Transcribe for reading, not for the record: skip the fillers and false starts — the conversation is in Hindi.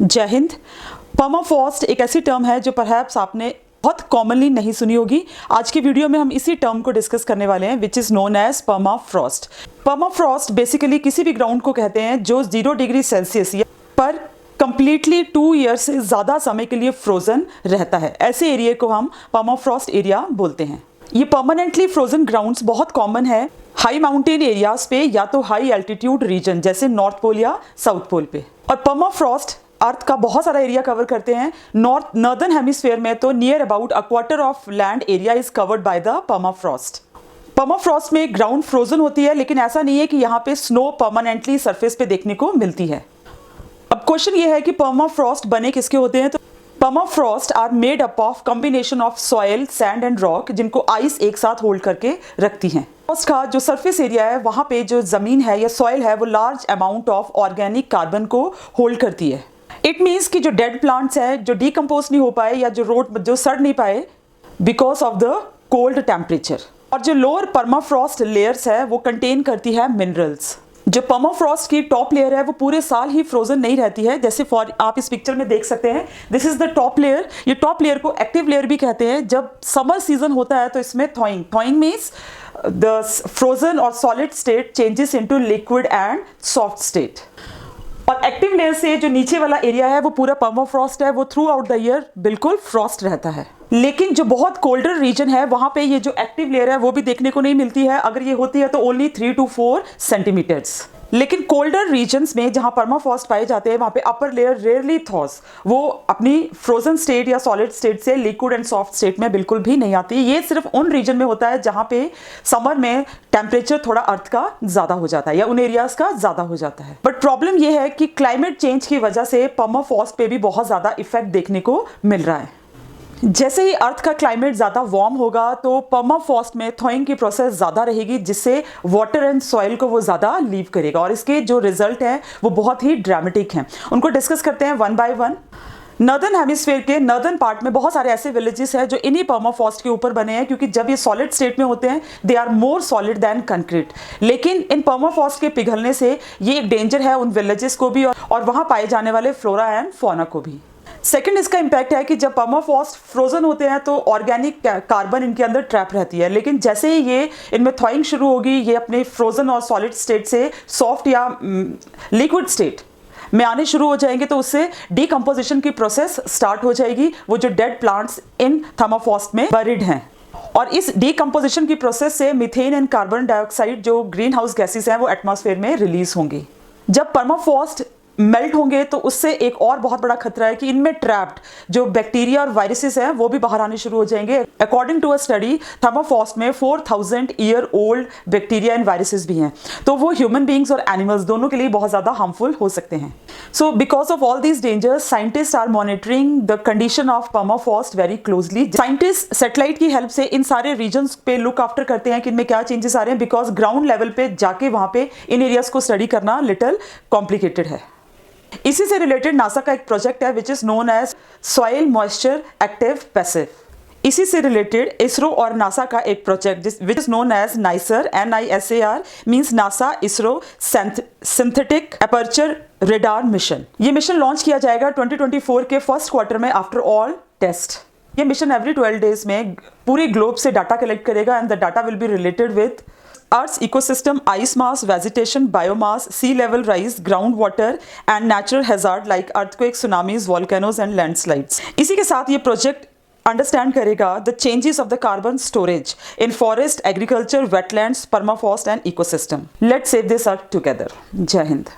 जय हिंद। पर्माफ्रॉस्ट एक ऐसी टर्म है जो परहैप्स आपने बहुत कॉमनली नहीं सुनी होगी। आज की वीडियो में हम इसी टर्म को डिस्कस करने वाले हैं which is known as permafrost. Permafrost basically किसी भी ग्राउंड को कहते हैं जो 0 डिग्री सेल्सियस पर कंप्लीटली 2 ईयर्स से ज़्यादा समय के लिए फ्रोजन रहता है। ऐसे एरिया को हम पर्माफ्रॉस्ट एरिया बोलते हैं। ये परमानेंटली फ्रोजन ग्राउंड्स बहुत कॉमन है हाई माउंटेन एरियाज पे या तो हाई एल्टीट्यूड रीजन जैसे नॉर्थ पोल या साउथ पोल पे। और पर्माफ्रॉस्ट अर्थ का बहुत सारा एरिया कवर करते हैं। नॉर्दर्न हेमिस्फीयर में तो near about a quarter of land area is covered by the permafrost. Permafrost में ग्राउंड फ्रोजन होती है, लेकिन ऐसा नहीं है कि यहाँ पे स्नो परमानेंटली सरफेस पे देखने को मिलती है। अब क्वेश्चन ये है कि पर्माफ्रॉस्ट बने किसके होते हैं। तो permafrost are made up of combination of soil, sand and rock, जिनको आइस एक साथ होल्ड करके रखती हैं। पर्माफ्रॉस्ट का जो सरफेस एरिया है वहाँ पे जो जमीन है या सॉयल है वो large amount of organic carbon को होल्ड करती है। इट मीन्स कि जो डेड प्लांट्स है जो डिकम्पोज नहीं हो पाए या जो सड़ नहीं पाए because of the cold temperature. और जो लोअर पर्माफ्रॉस्ट लेयर्स है वो कंटेन करती है मिनरल्स। जो पर्माफ्रॉस्ट की टॉप लेयर है वो पूरे साल ही फ्रोजन नहीं रहती है। जैसे आप इस पिक्चर में देख सकते हैं, this is the top layer. ये टॉप लेयर को एक्टिव लेयर भी कहते हैं। जब समर सीजन होता है तो इसमें थॉइंग मीन्स द फ्रोजन और solid state changes into liquid and soft state. और एक्टिव लेयर से जो नीचे वाला एरिया है वो पूरा पर्माफ्रॉस्ट है, वो थ्रू आउट द ईयर बिल्कुल फ्रॉस्ट रहता है। लेकिन जो बहुत कोल्डर रीजन है वहां पे ये जो एक्टिव लेयर है वो भी देखने को नहीं मिलती है। अगर ये होती है तो ओनली 3 to 4 सेंटीमीटर्स। लेकिन कोल्डर रीजन्स में जहां पर्माफ्रॉस्ट पाए जाते हैं वहां पे अपर लेयर रेयरली थॉस, वो अपनी फ्रोजन स्टेट या सॉलिड स्टेट से लिक्विड एंड सॉफ्ट स्टेट में बिल्कुल भी नहीं आती। ये सिर्फ उन रीजन में होता है जहां पे समर में टेम्परेचर थोड़ा अर्थ का ज्यादा हो जाता है या उन एरियाज का ज्यादा हो जाता है। बट प्रॉब्लम ये है कि क्लाइमेट चेंज की वजह से पर्माफ्रॉस्ट पे भी बहुत ज्यादा इफेक्ट देखने को मिल रहा है। जैसे ही अर्थ का क्लाइमेट ज़्यादा वार्म होगा तो पर्माफ्रॉस्ट में थॉइंग की प्रोसेस ज़्यादा रहेगी, जिससे वाटर एंड सॉइल को वो ज़्यादा लीव करेगा। और इसके जो रिजल्ट हैं वो बहुत ही ड्रामेटिक हैं। उनको डिस्कस करते हैं one by one. Northern hemisphere के नॉर्दर्न पार्ट में बहुत सारे ऐसे विलेजेस हैं जो इन्हीं पर्माफ्रॉस्ट के ऊपर बने हैं, क्योंकि जब ये सॉलिड स्टेट में होते हैं they are more solid than concrete. लेकिन इन पर्माफ्रॉस्ट के पिघलने से ये एक डेंजर है उन विलेजेस को भी और वहाँ पाए जाने वाले फ्लोरा एंड फौना को भी। सेकंड इसका इम्पैक्ट है कि जब पर्माफ्रॉस्ट फ्रोजन होते हैं तो ऑर्गेनिक कार्बन इनके अंदर ट्रैप रहती है। लेकिन जैसे ही ये इनमें थॉइंग शुरू होगी, ये अपने फ्रोजन और सॉलिड स्टेट से सॉफ्ट या लिक्विड स्टेट में आने शुरू हो जाएंगे, तो उससे डीकम्पोजिशन की प्रोसेस स्टार्ट हो जाएगी। वो जो डेड प्लांट्स इन पर्माफ्रॉस्ट में बरिड हैं, और इस डीकम्पोजिशन की प्रोसेस से मीथेन एंड कार्बन डाइऑक्साइड जो ग्रीन हाउस गैसेस हैं वो एटमॉस्फेयर में रिलीज होंगी। जब पर्माफ्रॉस्ट मेल्ट होंगे तो उससे एक और बहुत बड़ा खतरा है कि इनमें ट्रैप्ड जो बैक्टीरिया और वायरसेस हैं वो भी बाहर आने शुरू हो जाएंगे। According to a study permafrost में 4000 year old bacteria and viruses भी हैं, तो वो ह्यूमन बींग्स और एनिमल्स दोनों के लिए बहुत ज़्यादा हार्मफुल हो सकते हैं। So because of all these dangers scientist are monitoring the condition of permafrost very closely. Scientist satellite की हेल्प से इन सारे रीजन्स पे लुक आफ्टर करते हैं कि इनमें क्या चेंजेस आ रहे हैं, बिकॉज ग्राउंड लेवल पे जाके वहाँ पे इन एरियाज को स्टडी करना लिटिल कॉम्प्लिकेटेड है। इसी से रिलेटेड नासा का एक प्रोजेक्ट है which is known as soil moisture active passive. इसी से रिलेटेड इसरो और नासा का एक project which is known as NISAR NISAR means NASA ISRO synthetic aperture radar mission. ये मिशन लॉन्च किया जाएगा 2024 के फर्स्ट क्वार्टर में आफ्टर ऑल टेस्ट। ये मिशन एवरी 12 डेज में पूरे ग्लोब से डाटा कलेक्ट करेगा and the data will be related with Earth's ecosystem, ice mass, vegetation, biomass, sea level rise, groundwater and natural hazard like earthquakes, tsunamis, volcanoes and landslides. इसी के साथ ये प्रोजेक्ट अंडरस्टैंड करेगा the changes of the carbon storage in forest, agriculture, wetlands, permafrost and ecosystem. Let's save this earth together. जय हिंद।